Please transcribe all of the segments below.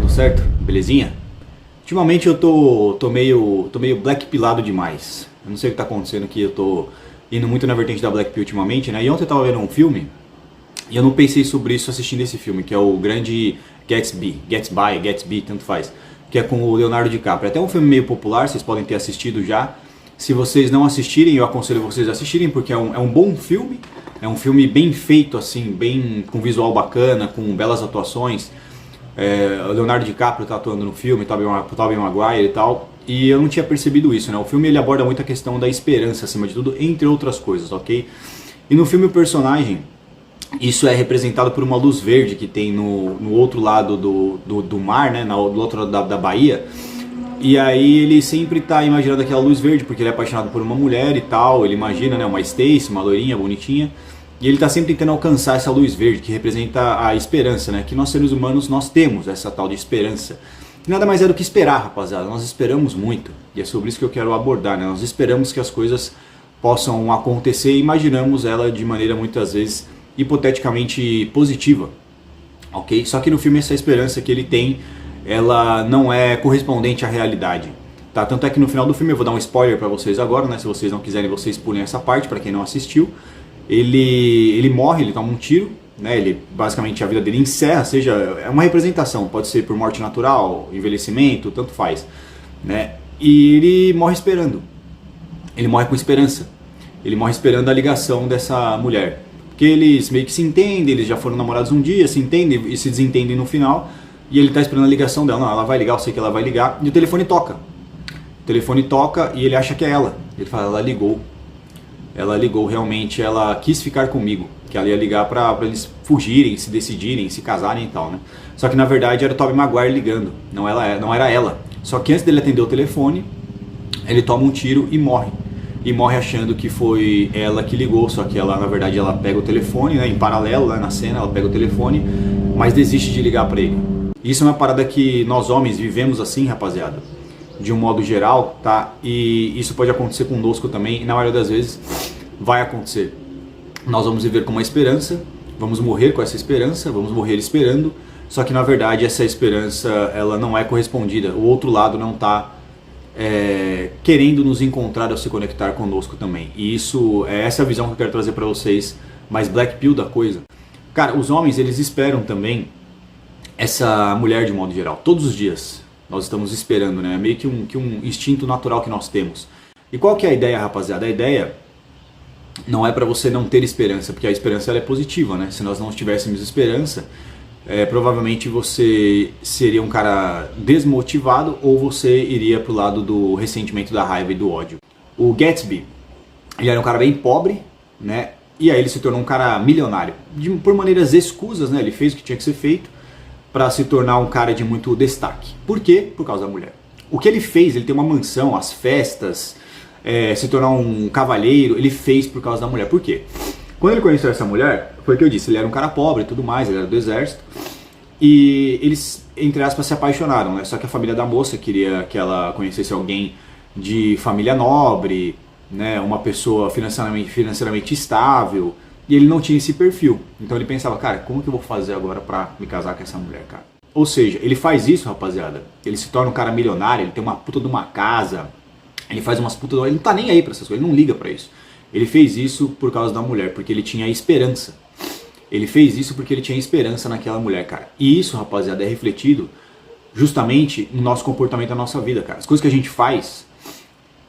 tudo certo? Belezinha? Ultimamente eu tô meio black pilado demais. Eu não sei o que tá acontecendo aqui, eu tô indo muito na vertente da Black Pill ultimamente, né? E ontem eu tava vendo um filme e eu não pensei sobre isso assistindo esse filme, que é o Grande Gatsby, tanto faz, que é com o Leonardo DiCaprio. É até um filme meio popular, vocês podem ter assistido já. Se vocês não assistirem, eu aconselho vocês a assistirem, porque é um bom filme. É um filme bem feito, assim, bem com visual bacana, com belas atuações. O Leonardo DiCaprio tá atuando no filme, Tobey Maguire e tal. E eu não tinha percebido isso, né? O filme ele aborda muito a questão da esperança, acima de tudo, entre outras coisas, ok? E no filme o personagem, isso é representado por uma luz verde que tem no outro lado do mar, né? Do outro lado da Bahia. E aí ele sempre tá imaginando aquela luz verde, porque ele é apaixonado por uma mulher e tal. Ele imagina, né? Uma Stacy, uma loirinha, bonitinha. E ele está sempre tentando alcançar essa luz verde, que representa a esperança, né? Que nós seres humanos, nós temos essa tal de esperança. E nada mais é do que esperar, rapaziada. Nós esperamos muito. E é sobre isso que eu quero abordar, né? Nós esperamos que as coisas possam acontecer e imaginamos ela de maneira, muitas vezes, hipoteticamente positiva. Ok? Só que no filme essa esperança que ele tem, ela não é correspondente à realidade. Tá? Tanto é que no final do filme, eu vou dar um spoiler para vocês agora, né? Se vocês não quiserem, vocês pulem essa parte, para quem não assistiu. Ele morre, ele toma um tiro, né? Ele basicamente a vida dele encerra, seja, é uma representação, pode ser por morte natural, envelhecimento, tanto faz, né? E ele morre esperando. Ele morre com esperança. Ele morre esperando a ligação dessa mulher. Porque eles meio que se entendem, eles já foram namorados um dia, se entendem e se desentendem no final, e ele está esperando a ligação dela. Não, ela vai ligar, eu sei que ela vai ligar, e o telefone toca. O telefone toca e ele acha que é ela. Ele fala, ela ligou. Ela ligou, realmente, ela quis ficar comigo, que ela ia ligar pra eles fugirem, se decidirem, se casarem e tal, né? Só que na verdade era o Tobey Maguire ligando, não era ela. Só que antes dele atender o telefone, ele toma um tiro e morre. E morre achando que foi ela que ligou, só que ela, na verdade, ela pega o telefone, né? Em paralelo, lá na cena, ela pega o telefone, mas desiste de ligar pra ele. Isso é uma parada que nós homens vivemos assim, rapaziada, de um modo geral, tá? E isso pode acontecer conosco também, e na maioria das vezes vai acontecer. Nós vamos viver com uma esperança, vamos morrer com essa esperança, vamos morrer esperando, só que na verdade essa esperança ela não é correspondida, o outro lado não está querendo nos encontrar ou se conectar conosco também. E isso é essa visão que eu quero trazer para vocês, mais black pill da coisa. Cara, os homens eles esperam também essa mulher de modo geral, todos os dias. Nós estamos esperando, né? Meio que um instinto natural que nós temos. E qual que é a ideia, rapaziada? A ideia não é para você não ter esperança, porque a esperança ela é positiva, né? Se nós não tivéssemos esperança, provavelmente você seria um cara desmotivado ou você iria pro lado do ressentimento, da raiva e do ódio. O Gatsby, ele era um cara bem pobre, né? E aí ele se tornou um cara milionário. Por maneiras escusas, né? Ele fez o que tinha que ser feito para se tornar um cara de muito destaque. Por quê? Por causa da mulher. O que ele fez, ele tem uma mansão, as festas, se tornar um cavalheiro, ele fez por causa da mulher. Por quê? Quando ele conheceu essa mulher, foi o que eu disse, ele era um cara pobre e tudo mais, ele era do exército, e eles, entre aspas, se apaixonaram, né? Só que a família da moça queria que ela conhecesse alguém de família nobre, né? Uma pessoa financeiramente estável, e ele não tinha esse perfil. Então ele pensava, cara, como que eu vou fazer agora pra me casar com essa mulher, cara? Ou seja, ele faz isso, rapaziada. Ele se torna um cara milionário, ele tem uma puta de uma casa, ele faz umas putas... Ele não tá nem aí pra essas coisas, ele não liga pra isso. Ele fez isso por causa da mulher, porque ele tinha esperança. Ele fez isso porque ele tinha esperança naquela mulher, cara. E isso, rapaziada, é refletido justamente no nosso comportamento, na nossa vida, cara. As coisas que a gente faz,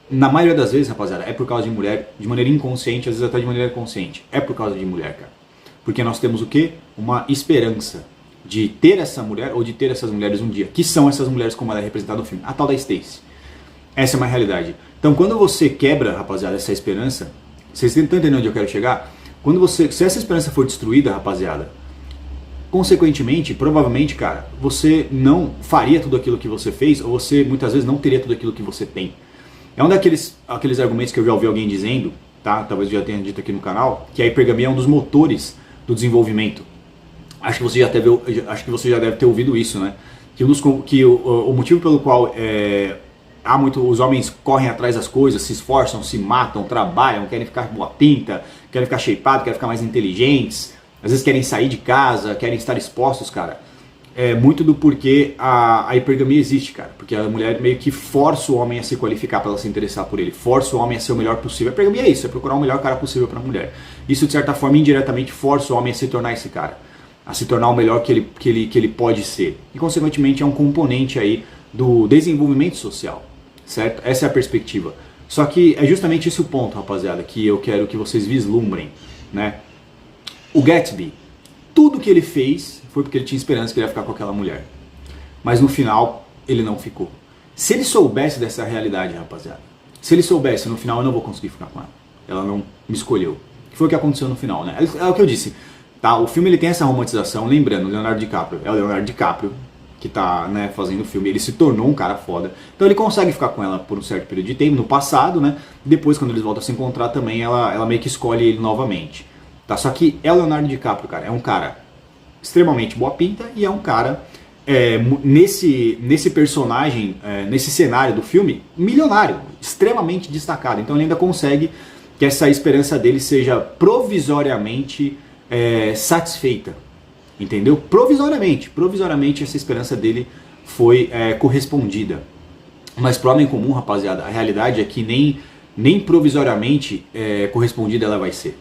na maioria das vezes, rapaziada, é por causa de mulher, de maneira inconsciente, às vezes até de maneira consciente. É por causa de mulher, cara. Porque nós temos o quê? Uma esperança de ter essa mulher ou de ter essas mulheres um dia. Que são essas mulheres como ela é representada no filme. A tal da Stacy. Essa é uma realidade. Então quando você quebra, rapaziada, essa esperança, vocês estão entendendo onde eu quero chegar? Se essa esperança for destruída, rapaziada, consequentemente, provavelmente, cara, você não faria tudo aquilo que você fez, ou você muitas vezes não teria tudo aquilo que você tem. É um daqueles argumentos que eu já ouvi alguém dizendo, tá? Talvez eu já tenha dito aqui no canal, que a hipergamia é um dos motores do desenvolvimento. Acho que você já deve ter ouvido isso, né? Que o motivo pelo qual os homens correm atrás das coisas, se esforçam, se matam, trabalham, querem ficar boa pinta, querem ficar shapeados, querem ficar mais inteligentes, às vezes querem sair de casa, querem estar expostos, cara. muito do porquê a hipergamia existe, cara. Porque a mulher meio que força o homem a se qualificar para ela se interessar por ele, força o homem a ser o melhor possível. A hipergamia é isso, é procurar o melhor cara possível para a mulher. Isso, de certa forma, indiretamente força o homem a se tornar esse cara, a se tornar o melhor que ele pode ser. E, consequentemente, é um componente aí do desenvolvimento social, certo? Essa é a perspectiva. Só que é justamente esse o ponto, rapaziada, que eu quero que vocês vislumbrem, né? O Gatsby, tudo que ele fez foi porque ele tinha esperança que ele ia ficar com aquela mulher. Mas no final, ele não ficou. Se ele soubesse dessa realidade, rapaziada, se ele soubesse, no final eu não vou conseguir ficar com ela. Ela não me escolheu. Que foi o que aconteceu no final, né? É o que eu disse. Tá? O filme ele tem essa romantização, lembrando, Leonardo DiCaprio. É o Leonardo DiCaprio que tá, né, fazendo o filme. Ele se tornou um cara foda. Então ele consegue ficar com ela por um certo período de tempo, no passado, né? Depois, quando eles voltam a se encontrar também, ela meio que escolhe ele novamente. Tá? Só que é o Leonardo DiCaprio, cara. É um cara extremamente boa pinta e é um cara, nesse personagem, nesse cenário do filme, milionário, extremamente destacado. Então ele ainda consegue que essa esperança dele seja provisoriamente satisfeita, entendeu? Provisoriamente essa esperança dele foi correspondida. Mas pro homem comum, rapaziada, a realidade é que nem provisoriamente correspondida ela vai ser.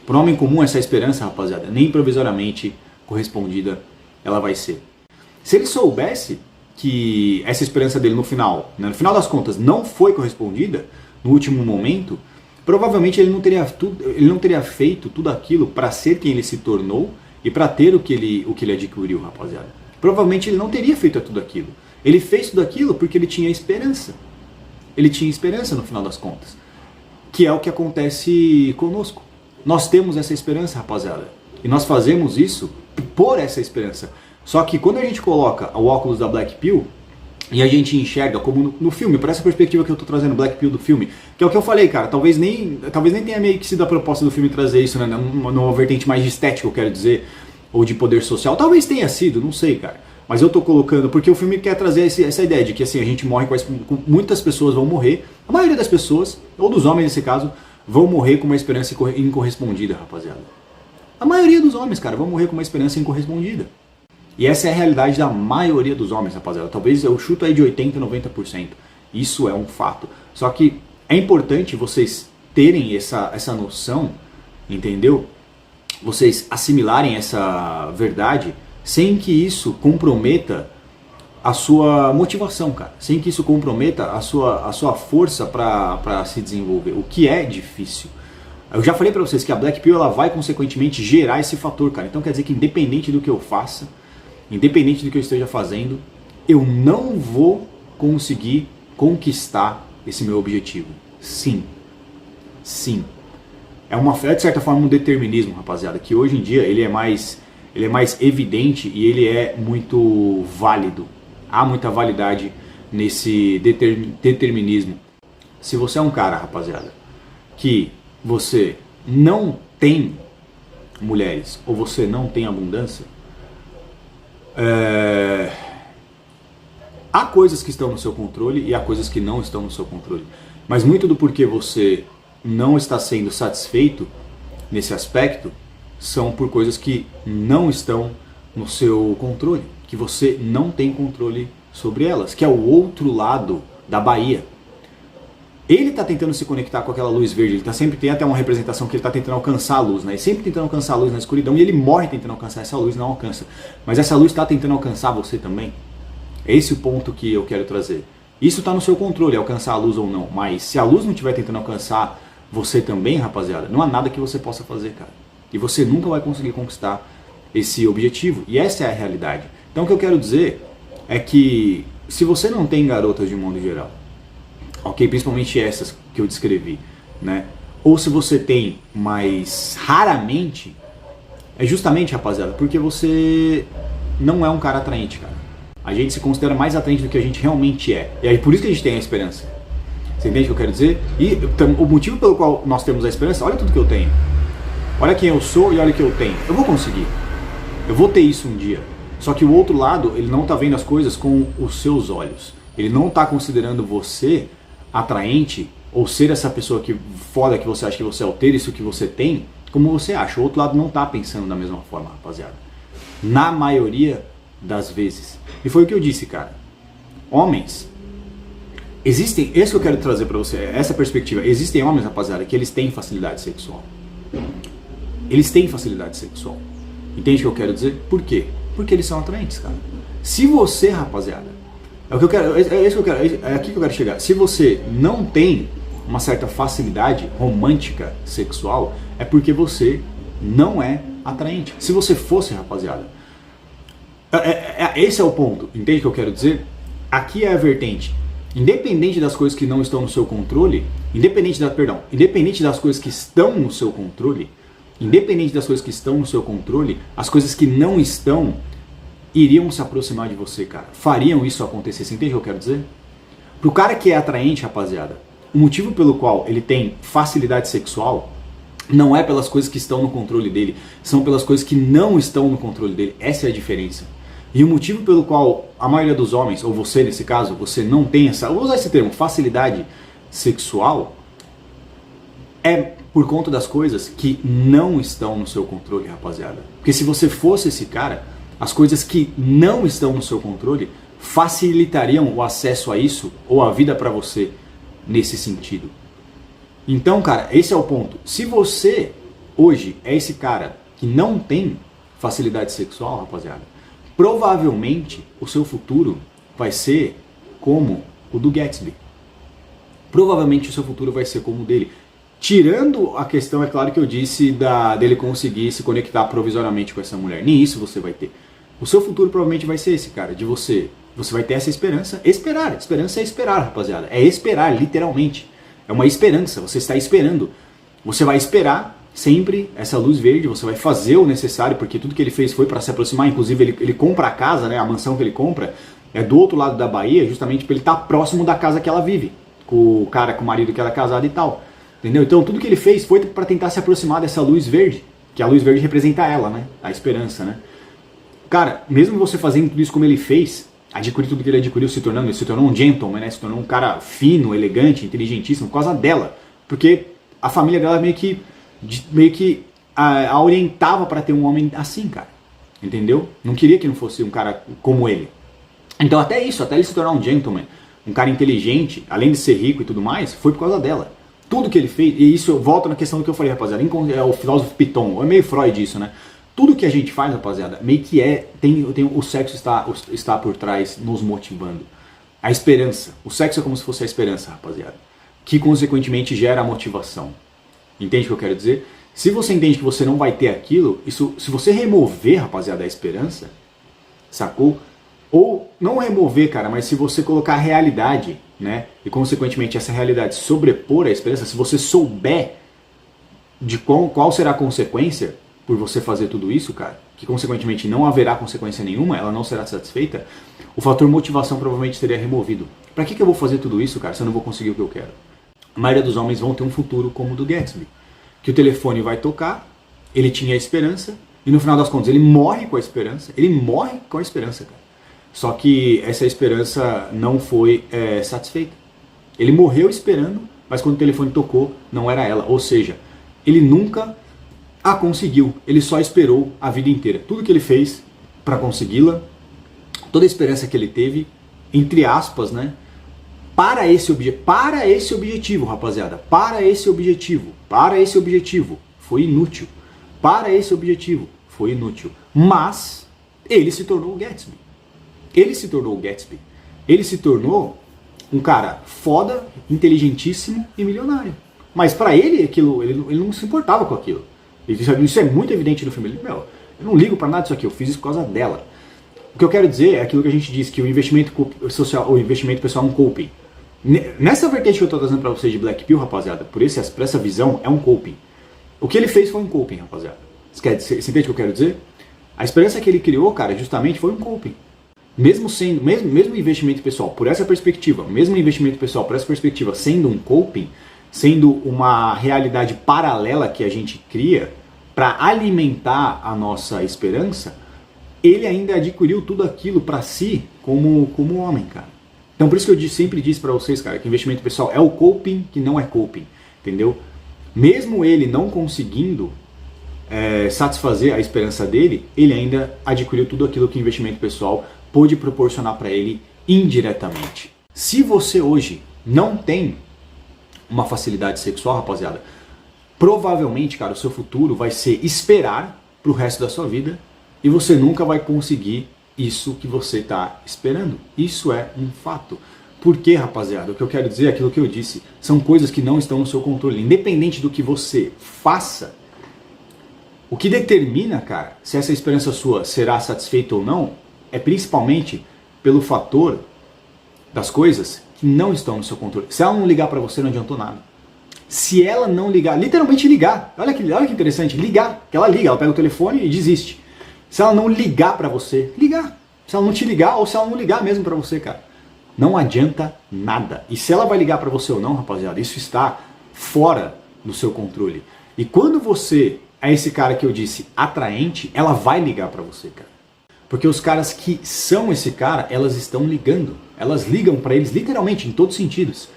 Pro homem comum essa esperança, rapaziada, nem provisoriamente correspondida ela vai ser. Se ele soubesse que essa esperança dele no final, né, no final das contas, não foi correspondida, no último momento, provavelmente ele não teria feito tudo aquilo para ser quem ele se tornou e para ter o que ele adquiriu, rapaziada. Provavelmente ele não teria feito tudo aquilo. Ele fez tudo aquilo porque ele tinha esperança. Ele tinha esperança no final das contas. Que é o que acontece conosco. Nós temos essa esperança, rapaziada. E nós fazemos isso por essa esperança. Só que quando a gente coloca o óculos da Black Pill e a gente enxerga, como no filme, por essa perspectiva que eu tô trazendo, Black Pill do filme, que é o que eu falei, cara, talvez nem tenha meio que sido a proposta do filme trazer isso, né, numa vertente mais de estética, eu quero dizer, ou de poder social, talvez tenha sido, não sei, cara, mas eu tô colocando, porque o filme quer trazer essa ideia de que assim, a gente morre muitas pessoas vão morrer, a maioria das pessoas, ou dos homens nesse caso, vão morrer com uma esperança incorrespondida, rapaziada. A maioria dos homens, cara, vão morrer com uma esperança incorrespondida. E essa é a realidade da maioria dos homens, rapaziada. Talvez eu chuto aí de 80%, 90%. Isso é um fato. Só que é importante vocês terem essa noção, entendeu? Vocês assimilarem essa verdade sem que isso comprometa a sua motivação, cara. Sem que isso comprometa a sua força para se desenvolver. O que é difícil. Eu já falei pra vocês que a Black Pill ela vai consequentemente gerar esse fator, cara. Então quer dizer que independente do que eu faça, independente do que eu esteja fazendo, eu não vou conseguir conquistar esse meu objetivo. Sim. Sim. É de certa forma um determinismo, rapaziada, que hoje em dia ele é mais evidente e ele é muito válido. Há muita validade nesse determinismo. Se você é um cara, rapaziada, que você não tem mulheres ou você não tem abundância, há coisas que estão no seu controle e há coisas que não estão no seu controle. Mas muito do porquê você não está sendo satisfeito nesse aspecto são por coisas que não estão no seu controle, que você não tem controle sobre elas, que é o outro lado da baía. Ele está tentando se conectar com aquela luz verde, tem até uma representação que ele está tentando alcançar a luz, né? Ele sempre tentando alcançar a luz na escuridão e ele morre tentando alcançar essa luz e não alcança. Mas essa luz está tentando alcançar você também. É esse o ponto que eu quero trazer. Isso está no seu controle, alcançar a luz ou não. Mas se a luz não estiver tentando alcançar você também, rapaziada, não há nada que você possa fazer, cara. E você nunca vai conseguir conquistar esse objetivo. E essa é a realidade. Então o que eu quero dizer é que se você não tem garotas de modo geral, ok, principalmente essas que eu descrevi, né? Ou se você tem, mas raramente, é justamente, rapaziada, porque você não é um cara atraente, cara. A gente se considera mais atraente do que a gente realmente é. E aí por isso que a gente tem a esperança. Você entende o que eu quero dizer? E o motivo pelo qual nós temos a esperança, olha tudo que eu tenho. Olha quem eu sou e olha o que eu tenho. Eu vou conseguir. Eu vou ter isso um dia. Só que o outro lado, ele não está vendo as coisas com os seus olhos. Ele não está considerando você atraente ou ser essa pessoa que foda que você acha que você é, ou ter isso que você tem, como você acha. O outro lado não está pensando da mesma forma, rapaziada. Na maioria das vezes. E foi o que eu disse, cara. Homens, existem, esse que eu quero trazer pra você, essa perspectiva. Existem homens, rapaziada, que eles têm facilidade sexual. Eles têm facilidade sexual. Entende o que eu quero dizer? Por quê? Porque eles são atraentes, cara. Se você, rapaziada, é o que eu quero, é isso que eu quero, é aqui que eu quero chegar. Se você não tem uma certa facilidade romântica sexual, é porque você não é atraente. Se você fosse, rapaziada, esse é o ponto. Entende o que eu quero dizer? Aqui é a vertente. Independente das coisas que não estão no seu controle, independente das coisas que estão no seu controle, independente das coisas que estão no seu controle, as coisas que não estão iriam se aproximar de você, cara. Fariam isso acontecer. Você entende o que eu quero dizer? Pro cara que é atraente, rapaziada, o motivo pelo qual ele tem facilidade sexual não é pelas coisas que estão no controle dele, são pelas coisas que não estão no controle dele. Essa é a diferença. E o motivo pelo qual a maioria dos homens, ou você nesse caso, você não tem essa, vou usar esse termo, facilidade sexual, é por conta das coisas que não estão no seu controle, rapaziada. Porque se você fosse esse cara, as coisas que não estão no seu controle facilitariam o acesso a isso ou a vida pra você nesse sentido. Então, cara, esse é o ponto. Se você hoje é esse cara que não tem facilidade sexual, rapaziada, provavelmente o seu futuro vai ser como o do Gatsby. Provavelmente o seu futuro vai ser como o dele. Tirando a questão, é claro que eu disse, dele conseguir se conectar provisoriamente com essa mulher. Nem isso você vai ter. O seu futuro provavelmente vai ser esse, cara, de você. Você vai ter essa esperança. Esperar. Esperança é esperar, rapaziada. É esperar, literalmente. É uma esperança. Você está esperando. Você vai esperar sempre essa luz verde. Você vai fazer o necessário, porque tudo que ele fez foi para se aproximar. Inclusive, ele compra a casa, né? A mansão que ele compra é do outro lado da Bahia, justamente para ele estar próximo da casa que ela vive. Com o cara, com o marido que ela é casado e tal. Entendeu? Então, tudo que ele fez foi para tentar se aproximar dessa luz verde. Que a luz verde representa ela, né? A esperança, né? Cara, mesmo você fazendo tudo isso como ele fez, adquirir tudo que ele adquiriu, se tornou um gentleman, né? Se tornou um cara fino, elegante, inteligentíssimo, por causa dela. Porque a família dela meio que a orientava para ter um homem assim, cara. Entendeu? Não queria que não fosse um cara como ele. Então até isso, até ele se tornar um gentleman, um cara inteligente, além de ser rico e tudo mais, foi por causa dela. Tudo que ele fez, e isso volta na questão do que eu falei, rapaziada, é o filósofo Piton, é meio Freud isso, né? Tudo que a gente faz, rapaziada, meio que o sexo está por trás nos motivando. A esperança. O sexo é como se fosse a esperança, rapaziada. Que consequentemente gera a motivação. Entende o que eu quero dizer? Se você entende que você não vai ter aquilo, isso, se você remover, rapaziada, a esperança, sacou? Ou não remover, cara, mas se você colocar a realidade, né? E consequentemente essa realidade sobrepor a esperança, se você souber de qual será a consequência por você fazer tudo isso, cara, que consequentemente não haverá consequência nenhuma, ela não será satisfeita, o fator motivação provavelmente seria removido. Pra que eu vou fazer tudo isso, cara, se eu não vou conseguir o que eu quero? A maioria dos homens vão ter um futuro como o do Gatsby, que o telefone vai tocar, ele tinha a esperança, e no final das contas ele morre com a esperança, cara. Só que essa esperança não foi satisfeita. Ele morreu esperando, mas quando o telefone tocou, não era ela. Ou seja, ele nunca a conseguiu. Ele só esperou a vida inteira. Tudo que ele fez para consegui-la, toda a esperança que ele teve, entre aspas, né? Para esse objetivo, rapaziada. Para esse objetivo, foi inútil. Para esse objetivo, foi inútil. Mas ele se tornou o Gatsby. Ele se tornou um cara foda, inteligentíssimo e milionário. Mas pra ele, ele não se importava com aquilo. Isso é muito evidente no filme. Eu não ligo pra nada disso aqui, eu fiz isso por causa dela. O que eu quero dizer é aquilo que a gente disse, que o investimento social, o investimento pessoal é um coping. Nessa vertente que eu tô trazendo pra vocês de Black Pill, rapaziada, por essa visão, é um coping. O que ele fez foi um coping, rapaziada. Você entende o que eu quero dizer? A esperança que ele criou, cara, justamente foi um coping. Mesmo investimento pessoal por essa perspectiva, sendo um coping, sendo uma realidade paralela que a gente cria para alimentar a nossa esperança, ele ainda adquiriu tudo aquilo para si como homem, cara. Então por isso que eu sempre disse para vocês, cara, que investimento pessoal é o coping que não é coping, entendeu? Mesmo ele não conseguindo satisfazer a esperança dele, ele ainda adquiriu tudo aquilo que o investimento pessoal pôde proporcionar para ele indiretamente. Se você hoje não tem uma facilidade sexual, rapaziada, provavelmente, cara, o seu futuro vai ser esperar pro resto da sua vida e você nunca vai conseguir isso que você está esperando. Isso é um fato. Por quê, rapaziada? O que eu quero dizer é aquilo que eu disse. São coisas que não estão no seu controle. Independente do que você faça, o que determina, cara, se essa esperança sua será satisfeita ou não, é principalmente pelo fator das coisas que não estão no seu controle. Se ela não ligar para você, não adiantou nada. Se ela não ligar, literalmente ligar, olha que interessante, ligar, que ela liga, ela pega o telefone e desiste. Se ela não ligar para você, ligar. Se ela não te ligar ou se ela não ligar mesmo para você, cara, não adianta nada. E se ela vai ligar para você ou não, rapaziada, isso está fora do seu controle. E quando você é esse cara que eu disse, atraente, ela vai ligar para você, cara. Porque os caras que são esse cara, elas estão ligando. Elas ligam para eles, literalmente, em todos os sentidos.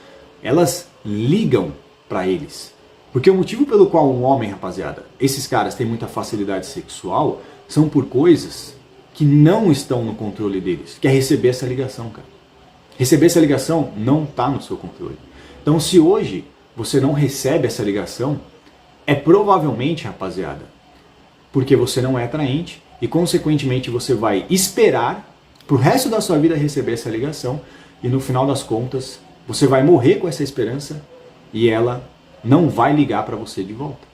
Elas ligam para eles. Porque o motivo pelo qual um homem, rapaziada, esses caras têm muita facilidade sexual, são por coisas que não estão no controle deles. Que é receber essa ligação, cara. Receber essa ligação não está no seu controle. Então, se hoje você não recebe essa ligação, é provavelmente, rapaziada, porque você não é atraente e, consequentemente, você vai esperar pro resto da sua vida receber essa ligação e, no final das contas, você vai morrer com essa esperança e ela não vai ligar para você de volta.